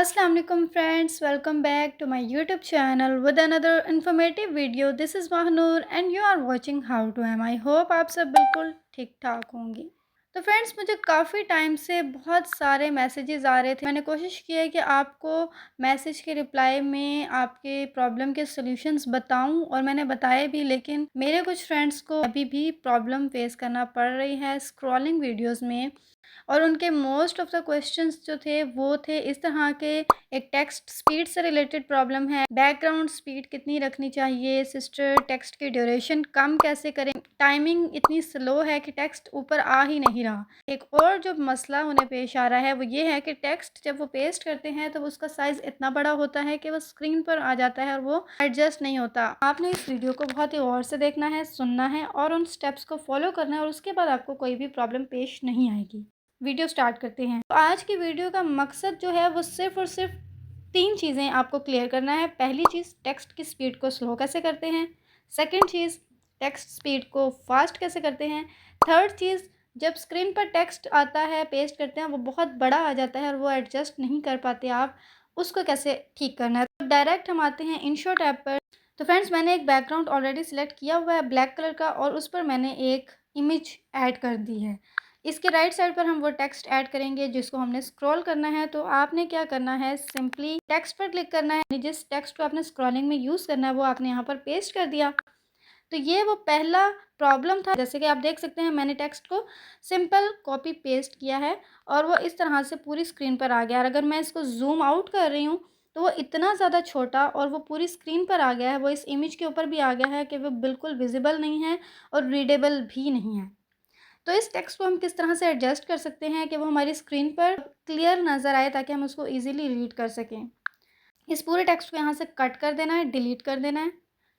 अस्सलाम वालेकुम friends, welcome back to my YouTube channel with another informative video. This is Mahnoor and you are watching how to M. I hope आप सब बिल्कुल ठीक ठाक होंगी। तो फ्रेंड्स, मुझे काफ़ी टाइम से बहुत सारे मैसेजेस आ रहे थे। मैंने कोशिश की है कि आपको मैसेज के रिप्लाई में आपके प्रॉब्लम के सॉल्यूशंस बताऊं, और मैंने बताए भी, लेकिन मेरे कुछ फ्रेंड्स को अभी भी प्रॉब्लम फेस करना पड़ रही है स्क्रॉलिंग वीडियोस में। और उनके मोस्ट ऑफ द क्वेश्चंस जो थे वो थे इस तरह के। एक टेक्स्ट स्पीड से रिलेटेड प्रॉब्लम है, बैकग्राउंड स्पीड कितनी रखनी चाहिए सिस्टर, टेक्स्ट की ड्यूरेशन कम कैसे करें, टाइमिंग इतनी स्लो है कि टेक्स्ट ऊपर आ ही नहीं रहा। एक और जो मसला उन्हें पेश आ रहा है वो ये है कि टेक्स्ट जब वो पेस्ट करते हैं तो उसका साइज़ इतना बड़ा होता है कि वो स्क्रीन पर आ जाता है और वो एडजस्ट नहीं होता। आपने इस वीडियो को बहुत ही गौर से देखना है, सुनना है और उन स्टेप्स को फॉलो करना है, और उसके बाद आपको कोई भी प्रॉब्लम पेश नहीं आएगी। वीडियो स्टार्ट करते हैं। तो आज की वीडियो का मकसद जो है वो सिर्फ़ और सिर्फ 3 चीज़ें आपको क्लियर करना है। पहली चीज़, टेक्स्ट की स्पीड को स्लो कैसे करते हैं। सेकंड चीज़, टेक्स्ट स्पीड को फास्ट कैसे करते हैं। थर्ड चीज़, जब स्क्रीन पर टेक्स्ट आता है, पेस्ट करते हैं, वो बहुत बड़ा आ जाता है और वो एडजस्ट नहीं कर पाते आप, उसको कैसे ठीक करना है। तो डायरेक्ट हम आते हैं इनशो टैब पर। तो फ्रेंड्स, मैंने एक बैकग्राउंड ऑलरेडी सिलेक्ट किया हुआ है ब्लैक कलर का, और उस पर मैंने एक इमेज ऐड कर दी है। इसके राइट साइड पर हम वो टेक्स्ट ऐड करेंगे जिसको हमने स्क्रॉल करना है। तो आपने क्या करना है, सिंपली टेक्स्ट पर क्लिक करना है। जिस टेक्स्ट को आपने स्क्रॉलिंग में यूज़ करना है वो आपने यहाँ पर पेस्ट कर दिया। तो ये वो पहला प्रॉब्लम था। जैसे कि आप देख सकते हैं, मैंने टेक्स्ट को सिंपल कॉपी पेस्ट किया है और वो इस तरह से पूरी स्क्रीन पर आ गया। और अगर मैं इसको जूम आउट कर रही हूँ तो वो इतना ज़्यादा छोटा और वो पूरी स्क्रीन पर आ गया है, वो इस इमेज के ऊपर भी आ गया है कि वो बिल्कुल विजिबल नहीं है और रीडेबल भी नहीं है। तो इस टेक्स्ट को हम किस तरह से एडजस्ट कर सकते हैं कि वो हमारी स्क्रीन पर क्लियर नज़र आए, ताकि हम उसको ईज़िली रीड कर सकें। इस पूरे टेक्स्ट को यहाँ से कट कर देना है, डिलीट कर देना है,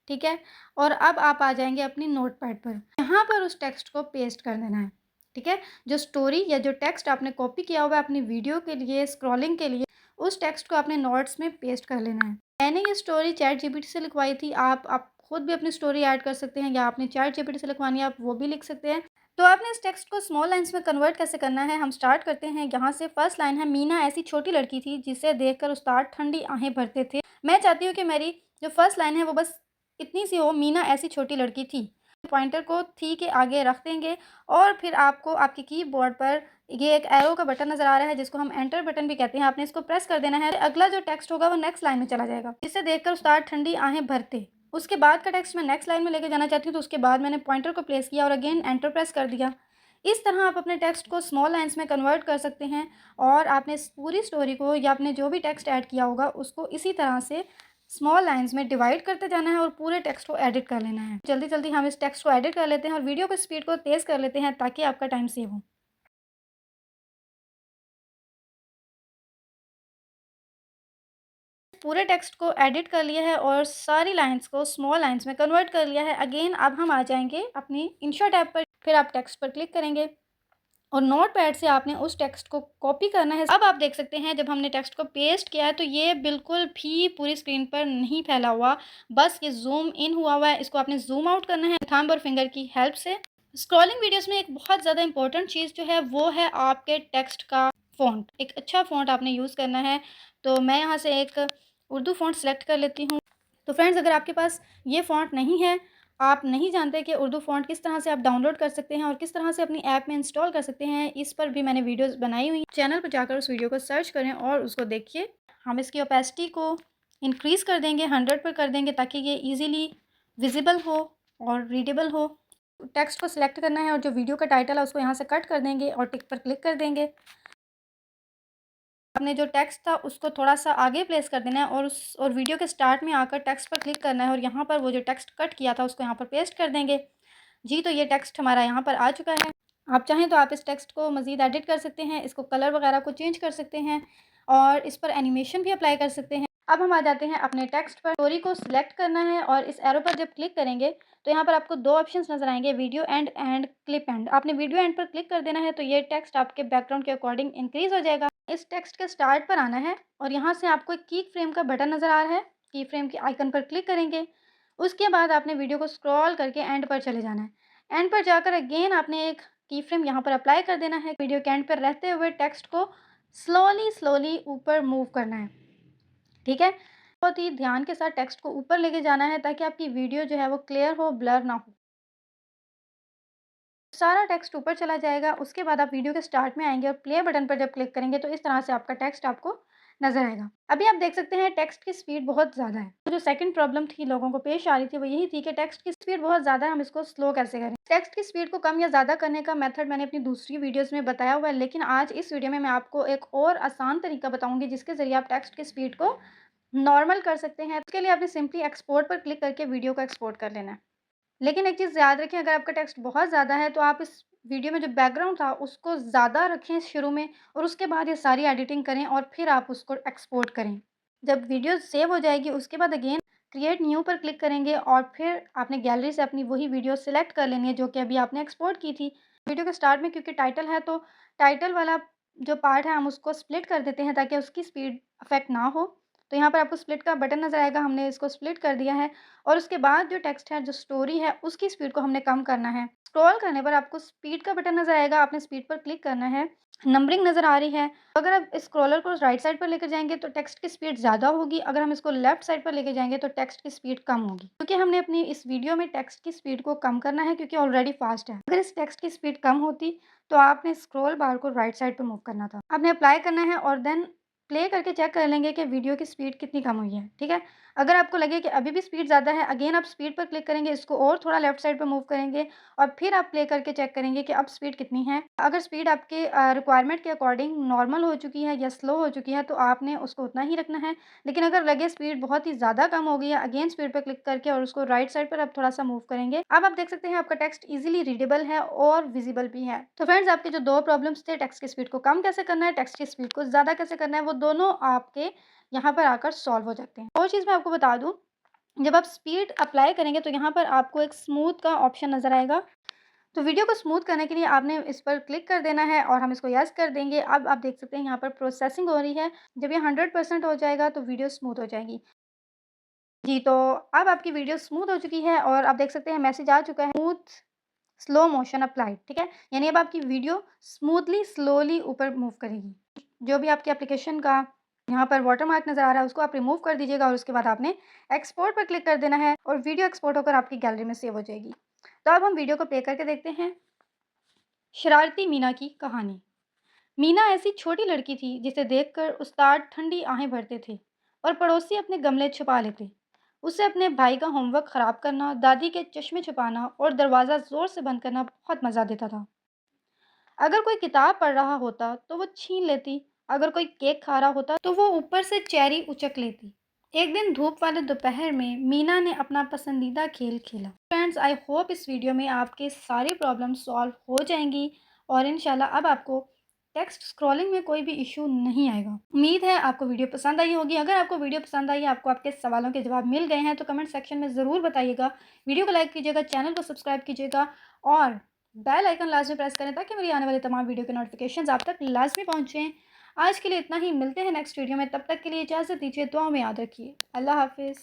ठीक है। और अब आप आ जाएंगे अपनी नोटपैड पर, यहाँ पर उस टेक्स्ट को पेस्ट कर देना है, ठीक है। जो स्टोरी या जो टेक्स्ट आपने कॉपी किया हुआ है अपनी वीडियो के लिए, स्क्रॉलिंग के लिए, उस टेक्स्ट को आपने नोट्स में पेस्ट कर लेना है। मैंने ये स्टोरी चैट जीपीटी से लिखवाई थी। आप खुद भी अपनी स्टोरी ऐड कर सकते हैं, या आपने चैट जीपीटी से लिखवानी है आप वो भी लिख सकते हैं। तो आपने इस टेक्स्ट को स्मॉल लाइन्स में कन्वर्ट कैसे करना है, हम स्टार्ट करते हैं। यहाँ से फर्स्ट लाइन है, मीना ऐसी छोटी लड़की थी जिसे देखकर उस्ताद ठंडी आहें भरते थे। मैं चाहती हूँ कि मेरी जो फर्स्ट लाइन है वो बस इतनी सी हो, मीना ऐसी छोटी लड़की थी। पॉइंटर को थी के आगे रख देंगे और फिर आपको आपके कीबोर्ड पर ये एक एरो का बटन नज़र आ रहा है जिसको हम एंटर बटन भी कहते हैं, आपने इसको प्रेस कर देना है। अगला जो टेक्स्ट होगा वो नेक्स्ट लाइन में चला जाएगा, जिसे देखकर उस्ताद ठंडी आहें भरते। उसके बाद का टेक्स्ट मैं नेक्स्ट लाइन में लेके जाना चाहती हूँ, तो उसके बाद मैंने पॉइंटर को प्लेस किया और अगेन एंटर प्रेस कर दिया। इस तरह आप अपने टेक्स्ट को स्मॉल लाइन्स में कन्वर्ट कर सकते हैं, और आपने इस पूरी स्टोरी को या आपने जो भी टेक्स्ट ऐड किया होगा उसको इसी तरह से स्मॉल लाइन्स में डिवाइड करते जाना है और पूरे टेक्स्ट को एडिट कर लेना है। जल्दी जल्दी हम इस टेक्स्ट को एडिट कर लेते हैं और वीडियो की स्पीड को तेज़ कर लेते हैं ताकि आपका टाइम सेव हो। पूरे टेक्स्ट को एडिट कर लिया है और सारी लाइन्स को स्मॉल लाइन्स में कन्वर्ट कर लिया है। अगेन अब हम आ जाएंगे अपनी इंशो टैब पर, फिर आप टेक्स्ट पर क्लिक करेंगे और नोटपैड से आपने उस टेक्स्ट को कॉपी करना है। अब आप देख सकते हैं जब हमने टेक्स्ट को पेस्ट किया है तो ये बिल्कुल भी पूरी स्क्रीन पर नहीं फैला हुआ, बस ये जूम इन हुआ हुआ है। इसको आपने जूम आउट करना है थंब और फिंगर की हेल्प से। स्क्रॉलिंग वीडियोस में एक बहुत ज़्यादा इंपॉर्टेंट चीज़ जो है वो है आपके टेक्स्ट का फ़ॉन्ट। एक अच्छा फ़ॉन्ट आपने यूज़ करना है। तो मैं यहाँ से एक उर्दू फ़ॉन्ट सेलेक्ट कर लेती हूँ। तो फ्रेंड्स, अगर आपके पास ये फ़ॉन्ट नहीं है, आप नहीं जानते कि उर्दू फ़ॉन्ट किस तरह से आप डाउनलोड कर सकते हैं और किस तरह से अपनी ऐप में इंस्टॉल कर सकते हैं, इस पर भी मैंने वीडियोस बनाई हुई हैं। चैनल पर जाकर उस वीडियो को सर्च करें और उसको देखिए। हम इसकी ओपेसिटी को इंक्रीज़ कर देंगे, 100 पर कर देंगे ताकि ये ईज़िली विजिबल हो और रीडेबल हो। टेक्स्ट को सिलेक्ट करना है और जो वीडियो का टाइटल है उसको यहाँ से कट कर देंगे और टिक पर क्लिक कर देंगे। आपने जो टेक्स्ट था उसको थोड़ा-सा आगे प्लेस कर देना है और वीडियो के स्टार्ट में आकर टेक्स्ट पर क्लिक करना है और यहाँ पर वो जो टेक्स्ट कट किया था उसको यहाँ पर पेस्ट कर देंगे। जी, तो ये टेक्स्ट हमारा यहाँ पर आ चुका है। आप चाहें तो आप इस टेक्स्ट को मज़ीद एडिट कर सकते हैं, इसको कलर वगैरह को चेंज कर सकते हैं और इस पर एनिमेशन भी अप्लाई कर सकते हैं। अब हम आ जाते हैं अपने टेक्स्ट पर। स्टोरी को सिलेक्ट करना है और इस एरो पर जब क्लिक करेंगे तो यहाँ पर आपको 2 ऑप्शंस नज़र आएँगे, video and and clip and. आपने वीडियो एंड पर क्लिक कर देना है तो ये टेक्स्ट आपके बैकग्राउंड के अकॉर्डिंग इंक्रीज़ हो जाएगा। इस टेक्स्ट के स्टार्ट पर आना है और यहाँ से आपको एक की फ्रेम का बटन नज़र आ रहा है, की फ्रेम के आइकन पर क्लिक करेंगे। उसके बाद आपने वीडियो को स्क्रॉल करके एंड पर चले जाना है। एंड पर जाकर अगेन आपने एक की फ्रेम यहाँ पर अप्लाई कर देना है। वीडियो के एंड पर रहते हुए टेक्स्ट को स्लोली स्लोली ऊपर मूव करना है, ठीक है। बहुत ही ध्यान के साथ टेक्स्ट को ऊपर लेके जाना है ताकि आपकी वीडियो जो है वो क्लियर हो, ब्लर ना हो। सारा टेक्स्ट ऊपर चला जाएगा, उसके बाद आप वीडियो के स्टार्ट में आएँगे और प्ले बटन पर जब क्लिक करेंगे तो इस तरह से आपका टेक्स्ट आपको नज़र आएगा। अभी आप देख सकते हैं टेक्स्ट की स्पीड बहुत ज़्यादा है। तो जो सेकंड प्रॉब्लम थी लोगों को पेश आ रही थी वो यही थी कि टेक्स्ट की स्पीड बहुत ज़्यादा है, हम इसको स्लो कैसे करें? टेक्स्ट की स्पीड को कम या ज़्यादा करने का मेथड मैंने अपनी दूसरी वीडियोज़ में बताया हुआ है, लेकिन आज इस वीडियो में मैं आपको एक और आसान तरीका बताऊँगी जिसके ज़रिए आप टेक्स्ट की स्पीड को नॉर्मल कर सकते हैं। इसके लिए आपने सिंपली एक्सपोर्ट पर क्लिक करके वीडियो को एक्सपोर्ट कर लेना है। लेकिन एक चीज़ याद रखें, अगर आपका टेक्स्ट बहुत ज़्यादा है तो आप इस वीडियो में जो बैकग्राउंड था उसको ज़्यादा रखें शुरू में, और उसके बाद ये सारी एडिटिंग करें और फिर आप उसको एक्सपोर्ट करें। जब वीडियो सेव हो जाएगी उसके बाद अगेन क्रिएट न्यू पर क्लिक करेंगे और फिर आपने गैलरी से अपनी वही वीडियो सेलेक्ट कर लेनी है जो कि अभी आपने एक्सपोर्ट की थी। वीडियो के स्टार्ट में क्योंकि टाइटल है तो टाइटल वाला जो पार्ट है हम उसको स्प्लिट कर देते हैं ताकि उसकी स्पीड अफेक्ट ना हो। तो यहाँ पर आपको स्प्लिट का बटन नज़र आएगा, हमने इसको स्प्लिट कर दिया है। और उसके बाद जो टेक्स्ट है, जो स्टोरी है, उसकी स्पीड को हमने कम करना है। स्क्रॉल करने पर आपको स्पीड का बटन नज़र आएगा, आपने स्पीड पर क्लिक करना है। नंबरिंग नज़र आ रही है। अगर आप इस स्क्रॉलर को राइट साइड पर लेकर जाएँगे तो टेक्स्ट की स्पीड ज़्यादा होगी, अगर हम इसको लेफ्ट साइड पर लेके जाएँगे तो टेक्स्ट की स्पीड कम होगी। क्योंकि हमने अपनी इस वीडियो में टेक्स्ट की स्पीड को कम करना है क्योंकि ऑलरेडी फास्ट है। अगर इस टेक्स्ट की स्पीड कम होती तो आपने स्क्रॉल बार को राइट साइड पे मूव करना था। आपने अप्लाई करना है और देन प्ले करके चेक कर लेंगे कि वीडियो की स्पीड कितनी कम हुई है, ठीक है? अगर आपको लगे कि अभी भी स्पीड ज़्यादा है, अगेन आप स्पीड पर क्लिक करेंगे, इसको और थोड़ा लेफ्ट साइड पे मूव करेंगे और फिर आप प्ले करके चेक करेंगे कि अब स्पीड कितनी है। अगर स्पीड आपके रिक्वायरमेंट के अकॉर्डिंग नॉर्मल हो चुकी है या स्लो हो चुकी है तो आपने उसको उतना ही रखना है। लेकिन अगर लगे स्पीड बहुत ही ज़्यादा कम हो गई है, अगेन स्पीड पर क्लिक करके और उसको राइट साइड पर आप थोड़ा-सा मूव करेंगे। अब आप देख सकते हैं आपका टेक्स्ट ईज़िली रीडेबल है और विज़िबल भी है। तो फ्रेंड्स, आपके जो 2 प्रॉब्लम्स थे, टेक्स्ट की स्पीड को कम कैसे करना है, टेक्स्ट की स्पीड को ज़्यादा कैसे करना है, वो दोनों आपके यहाँ पर आकर सॉल्व हो जाते हैं। और चीज़ मैं आपको बता दूँ, जब आप स्पीड अप्लाई करेंगे तो यहाँ पर आपको एक स्मूथ का ऑप्शन नज़र आएगा। तो वीडियो को स्मूथ करने के लिए आपने इस पर क्लिक कर देना है और हम इसको यस कर देंगे। अब आप देख सकते हैं यहाँ पर प्रोसेसिंग हो रही है। जब ये 100% हो जाएगा तो वीडियो स्मूथ हो जाएगी। जी, तो अब आपकी वीडियो स्मूथ हो चुकी है और आप देख सकते हैं मैसेज आ चुका है, स्मूथ स्लो मोशन अप्लाइड, ठीक है? यानी अब आपकी वीडियो स्मूथली स्लोली ऊपर मूव करेगी। जो भी आपकी एप्लीकेशन का यहाँ पर वाटरमार्क नज़र आ रहा है उसको आप रिमूव कर दीजिएगा और उसके बाद आपने एक्सपोर्ट पर क्लिक कर देना है और वीडियो एक्सपोर्ट होकर आपकी गैलरी में सेव हो जाएगी। तो अब हम वीडियो को प्ले करके देखते हैं। शरारती मीना की कहानी। मीना ऐसी छोटी लड़की थी जिसे देखकर उस्ताद ठंडी आहें भरते थे और पड़ोसी अपने गमले छुपा लेते। उसे अपने भाई का होमवर्क खराब करना, दादी के चश्मे छुपाना और दरवाज़ा ज़ोर से बंद करना बहुत मज़ा देता था। अगर कोई किताब पढ़ रहा होता तो वो छीन लेती, अगर कोई केक खा रहा होता तो वो ऊपर से चेरी उचक लेती। एक दिन धूप वाले दोपहर में मीना ने अपना पसंदीदा खेल खेला। फ्रेंड्स, आई होप इस वीडियो में आपके सारी प्रॉब्लम सॉल्व हो जाएंगी और इंशाल्लाह अब आपको टेक्स्ट स्क्रॉलिंग में कोई भी इशू नहीं आएगा। उम्मीद है आपको वीडियो पसंद आई होगी। अगर आपको वीडियो पसंद आई, आपको आपके सवालों के जवाब मिल गए हैं तो कमेंट सेक्शन में ज़रूर बताइएगा। वीडियो को लाइक कीजिएगा, चैनल को सब्सक्राइब कीजिएगा और बेल आइकन लाजमी प्रेस करें ताकि मेरी आने वाले तमाम वीडियो के नोटिफिकेशंस आप तक लाजमी पहुँचें। आज के लिए इतना ही, मिलते हैं नेक्स्ट वीडियो में। तब तक के लिए इजाज़त दीजिए, दुआ में याद रखिए। अल्लाह हाफ़िज़।